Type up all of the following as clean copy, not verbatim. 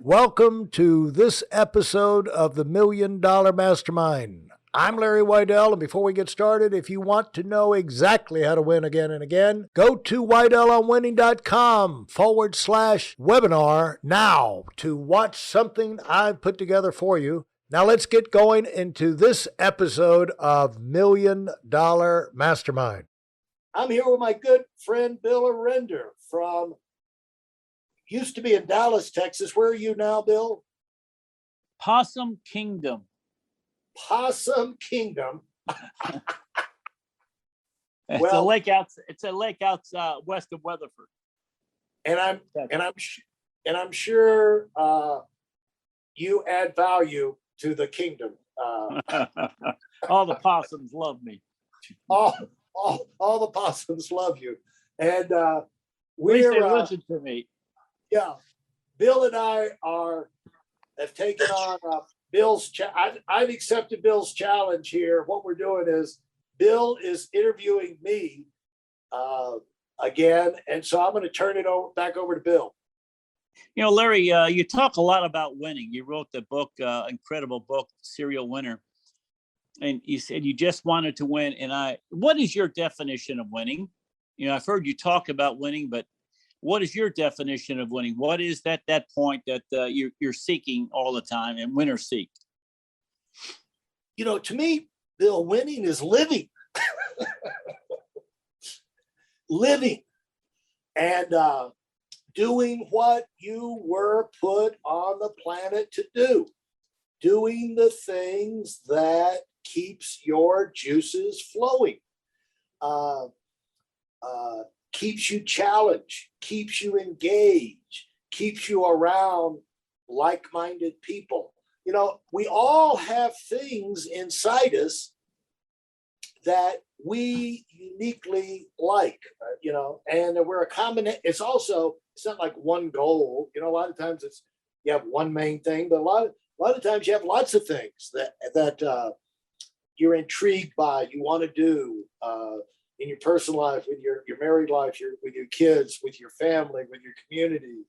Welcome to this episode of the $1 Million Mastermind. I'm Larry Weidel, and before we get started, if you want to know exactly how to win again and again, go to weidelonwinning.com/webinar now to watch something I've put together for you. Now let's get going into this episode of $1 Million Mastermind. I'm here with my good friend Bill Orender from used to be in Dallas, Texas. Where are you now, Bill? Possum Kingdom. Possum Kingdom. It's a lake out west of Weatherford. And I'm sure you add value to the kingdom. All the possums love me. All the possums love you, and At least they listen to me. Yeah, Bill and I have taken on Bill's. I've accepted Bill's challenge here. What we're doing is Bill is interviewing me again, and so I'm going to turn it back over to Bill. You know, Larry, you talk a lot about winning. You wrote the book, incredible book, Serial Winner, and you said you just wanted to win. And what is your definition of winning? You know, I've heard you talk about winning, but what is your definition of winning? What is that point that you're seeking all the time and winners seek? You know, to me, Bill, winning is living. Living and doing what you were put on the planet to do. Doing the things that keeps your juices flowing. Keeps you challenged, keeps you engaged, keeps you around like-minded people. You know, we all have things inside us that we uniquely like, you know, and we're a combination. It's not like one goal. You know, a lot of times you have one main thing, but a lot of times you have lots of things that you're intrigued by, you want to do, in your personal life, with your married life, with your kids, with your family, with your community,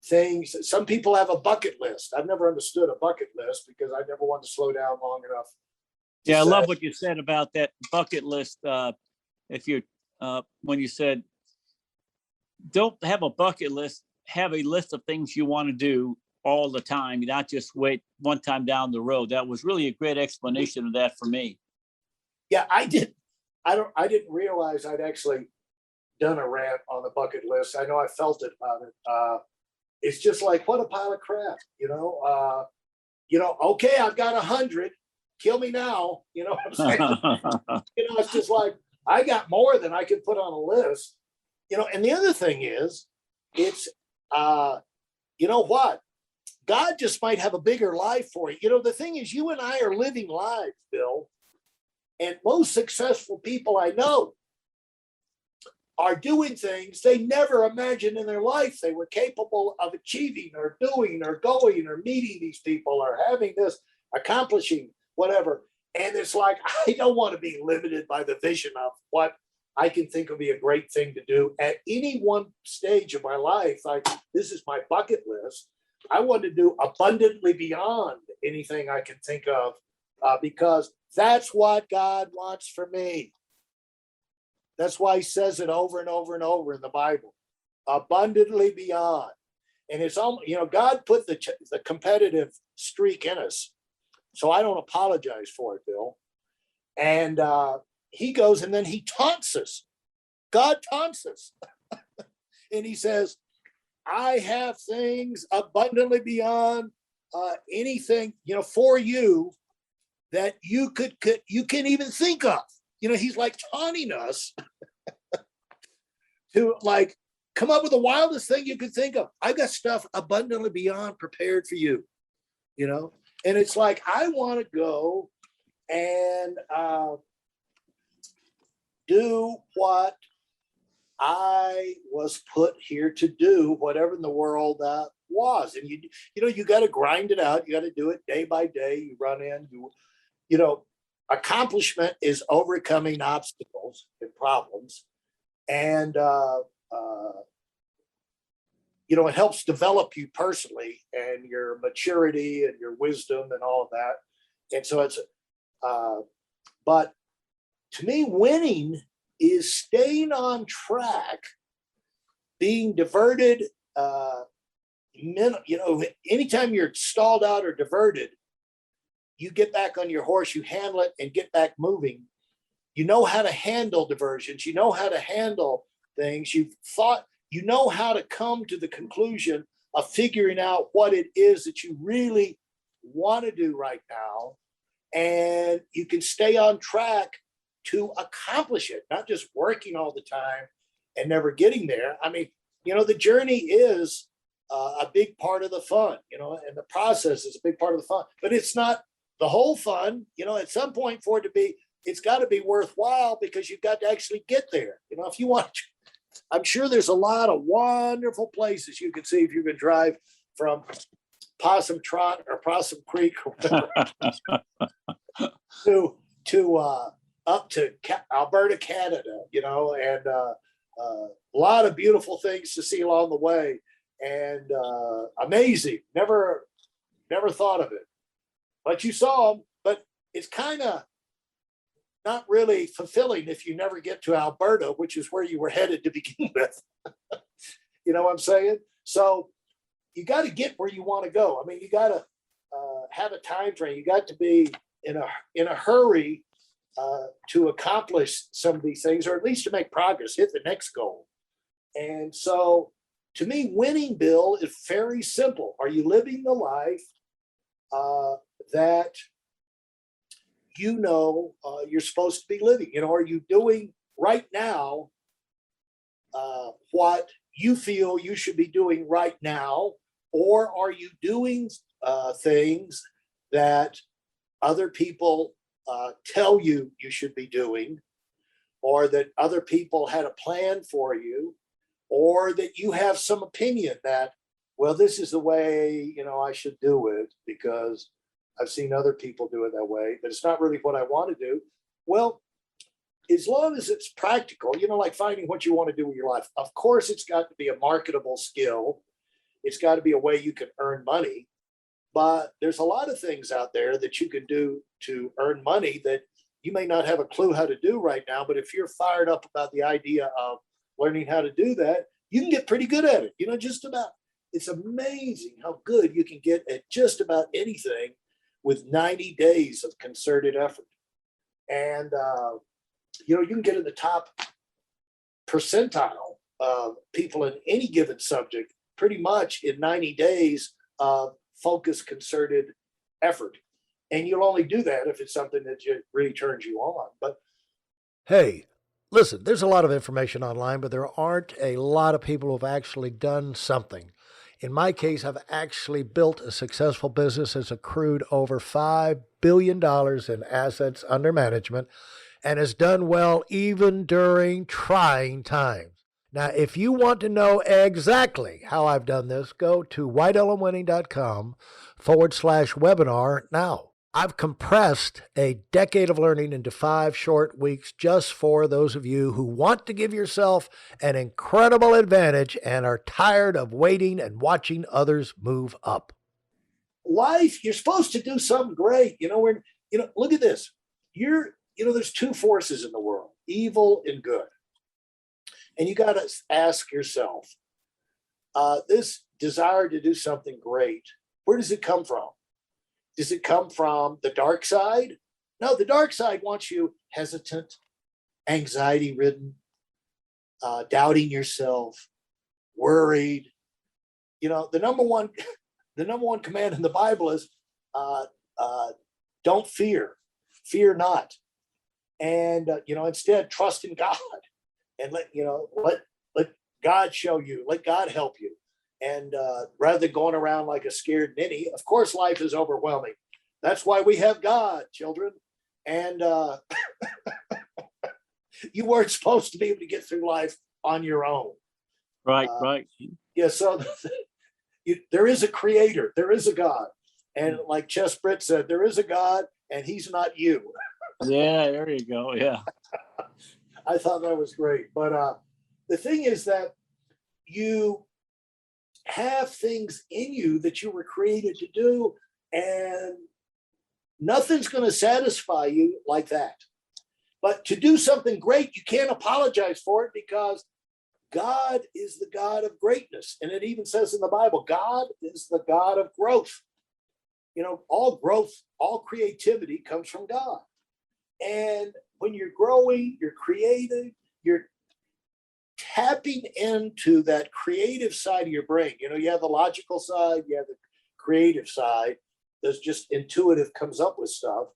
things. Some people have a bucket list. I've never understood a bucket list because I never wanted to slow down long enough. Yeah, I love what you said about that bucket list. When you said, don't have a bucket list, have a list of things you want to do all the time, not just wait one time down the road. That was really a great explanation of that for me. Yeah, I didn't realize I'd actually done a rant on the bucket list. I know I felt it about it. It's just like, what a pile of crap, you know? Okay, I've got 100. Kill me now. You know what I'm saying? It's just like, I got more than I could put on a list. You know, and the other thing is, it's, you know what? God just might have a bigger life for you. You know, the thing is, you and I are living lives, Bill. And most successful people I know are doing things they never imagined in their life they were capable of achieving or doing or going or meeting these people or having this, accomplishing whatever. And it's like, I don't want to be limited by the vision of what I can think would be a great thing to do at any one stage of my life. Like, this is my bucket list. I want to do abundantly beyond anything I can think of. Because that's what God wants for me. That's why he says it over and over and over in the Bible, abundantly beyond. And it's almost, you know, God put the competitive streak in us. So I don't apologize for it, Bill. And he goes and then he taunts us. God taunts us. And he says, I have things abundantly beyond anything, you know, for you that you can even think of. You know, he's like taunting us to like come up with the wildest thing you could think of. I've got stuff abundantly beyond prepared for you, you know? And it's like, I want to go and do what I was put here to do, whatever in the world that was. And you got to grind it out. You got to do it day by day. You run in, you know, accomplishment is overcoming obstacles and problems. And it helps develop you personally and your maturity and your wisdom and all of that. And so but to me, winning is staying on track, being diverted. Anytime you're stalled out or diverted, you get back on your horse, you handle it and get back moving. You know how to handle diversions. You know how to handle things. You know how to come to the conclusion of figuring out what it is that you really want to do right now. And you can stay on track to accomplish it, not just working all the time and never getting there. I mean, the journey is a big part of the fun, and the process is a big part of the fun, but it's not the whole fun. At some point for it to be, it's got to be worthwhile, because you've got to actually get there. If you want, I'm sure there's a lot of wonderful places you can see if you can drive from Possum Trot or Possum Creek or whatever to up to Alberta, Canada, and a lot of beautiful things to see along the way, and amazing. Never thought of it, but you saw them. But it's kind of not really fulfilling if you never get to Alberta, which is where you were headed to begin with. You know what I'm saying? So you got to get where you want to go. I mean, you got to have a time frame. You got to be in a hurry to accomplish some of these things, or at least to make progress, hit the next goal. And so, to me, winning, Bill, is very simple. Are you living the life that you're supposed to be living? Are you doing right now what you feel you should be doing right now? Or are you doing things that other people tell you should be doing, or that other people had a plan for you, or that you have some opinion that, well, this is the way, I should do it because I've seen other people do it that way, but it's not really what I want to do. Well, as long as it's practical, like finding what you want to do with your life. Of course, it's got to be a marketable skill. It's got to be a way you can earn money. But there's a lot of things out there that you can do to earn money that you may not have a clue how to do right now. But if you're fired up about the idea of learning how to do that, you can get pretty good at it. Just about. It's amazing how good you can get at just about anything with 90 days of concerted effort. And, you can get in the top percentile of people in any given subject pretty much in 90 days of focused, concerted effort. And you'll only do that if it's something that really turns you on. But hey, listen, there's a lot of information online, but there aren't a lot of people who've actually done something. In my case, I've actually built a successful business that's accrued over $5 billion in assets under management and has done well even during trying times. Now, if you want to know exactly how I've done this, go to whitelmwinning.com/webinar now. I've compressed a decade of learning into 5 short weeks just for those of you who want to give yourself an incredible advantage and are tired of waiting and watching others move up. Life, you're supposed to do something great. Look at this. There's two forces in the world, evil and good. And you got to ask yourself, this desire to do something great, where does it come from? Does it come from the dark side? No, the dark side wants you hesitant, anxiety-ridden, doubting yourself, worried. The number one command in the Bible is don't fear not. And instead trust in God and let God show you, let God help you. And rather than going around like a scared ninny, of course, life is overwhelming. That's why we have God, children. And you weren't supposed to be able to get through life on your own. Right, right. Yeah, so there is a creator. There is a God. And like Chess Britt said, there is a God, and he's not you. Yeah, there you go. Yeah. I thought that was great. But the thing is that you have things in you that you were created to do, and nothing's going to satisfy you like that. But to do something great, you can't apologize for it, because God is the God of greatness. And it even says in the Bible, God is the God of growth. All growth, all creativity comes from God. And when you're growing, you're creative, you're tapping into that creative side of your brain. You have the logical side, you have the creative side that's just intuitive, comes up with stuff.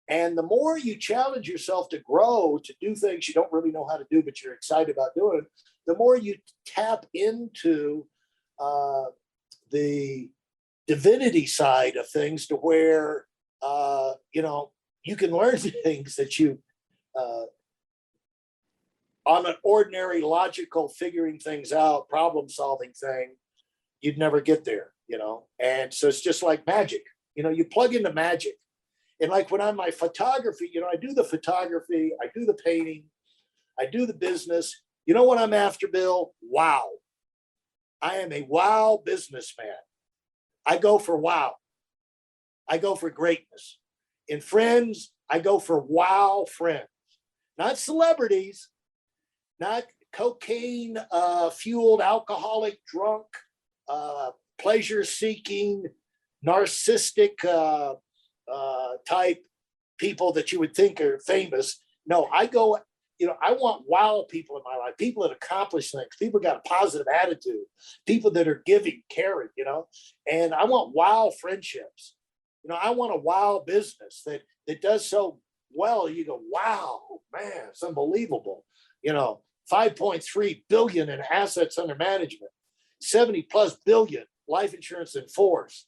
And the more you challenge yourself to grow, to do things you don't really know how to do, but you're excited about doing, the more you tap into the divinity side of things, to where, you can learn things that you, on an ordinary logical figuring things out, problem solving thing, you'd never get there, And so it's just like magic, you plug into magic. And like when I'm my photography, I do the photography, I do the painting, I do the business. You know what I'm after, Bill? Wow. I am a wow businessman. I go for wow. I go for greatness. In friends, I go for wow friends, not celebrities, not cocaine fueled, alcoholic, drunk, pleasure seeking, narcissistic type people that you would think are famous. No, I go, I want wow people in my life, people that accomplish things, people got a positive attitude, people that are giving, caring, and I want wow friendships. I want a wow business that does so well. You go, wow, man, it's unbelievable. 5.3 billion in assets under management, 70 plus billion life insurance in force,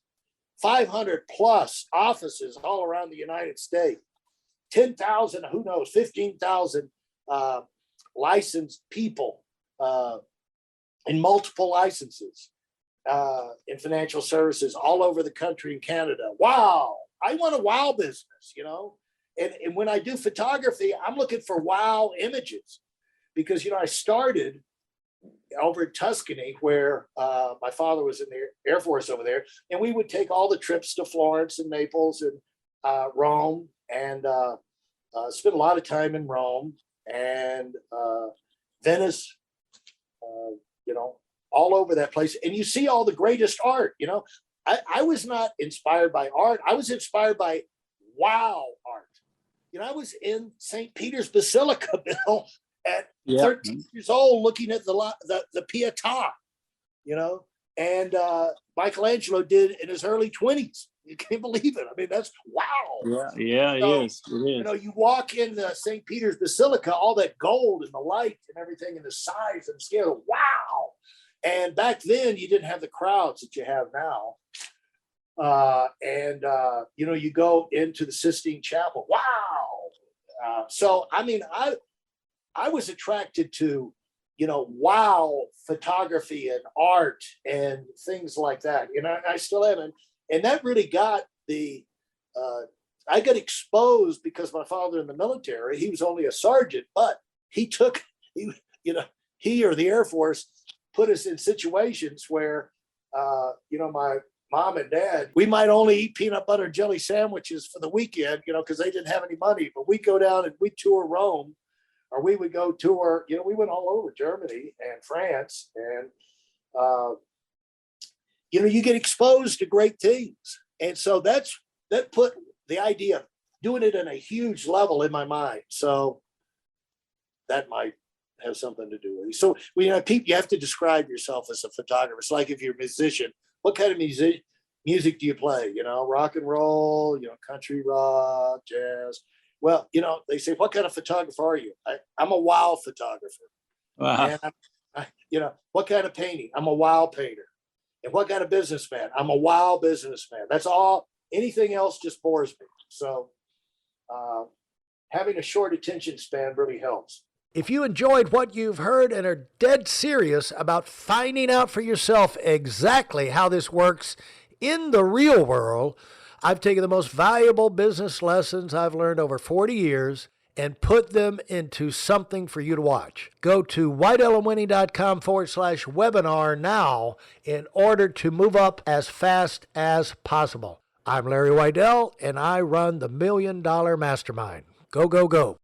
500 plus offices all around the United States, 10,000, who knows, 15,000 licensed people in multiple licenses in financial services all over the country and Canada. Wow. I want a wow business, and when I do photography, I'm looking for wow images, because, I started over in Tuscany, where my father was in the Air Force over there, and we would take all the trips to Florence and Naples and Rome, and spent a lot of time in Rome and Venice, all over that place. And you see all the greatest art. I was not inspired by art. I was inspired by wow art. I was in St. Peter's Basilica, Bill, at 13 years old, looking at the Pietà, and Michelangelo did in his early 20s. You can't believe it. I mean, that's wow. Yeah, it is. It is. You walk in the St. Peter's Basilica, all that gold and the light and everything, and the size and the scale. Wow. And back then, you didn't have the crowds that you have now. You go into the Sistine Chapel. Wow. So, I mean, I was attracted to, wow photography and art and things like that. I still am. And that really got I got exposed, because my father in the military, he was only a sergeant, but he or the Air Force put us in situations where, my mom and dad, we might only eat peanut butter jelly sandwiches for the weekend, because they didn't have any money, but we'd go down and we'd tour Rome, or we would go tour, we went all over Germany and France, and, you get exposed to great things. And so that put the idea of doing it on a huge level in my mind. So that might have something to do with it. So, people, you have to describe yourself as a photographer. It's like if you're a musician, what kind of music do you play? Rock and roll, country rock, jazz. Well, they say, what kind of photographer are you? I'm a wow photographer. Wow. And what kind of painting? I'm a wow painter. And what kind of businessman? I'm a wow businessman. That's all. Anything else just bores me. So having a short attention span really helps. If you enjoyed what you've heard and are dead serious about finding out for yourself exactly how this works in the real world, I've taken the most valuable business lessons I've learned over 40 years and put them into something for you to watch. Go to weidelandwinning.com/webinar now in order to move up as fast as possible. I'm Larry Weidel, and I run the $1 Million Mastermind. Go, go, go.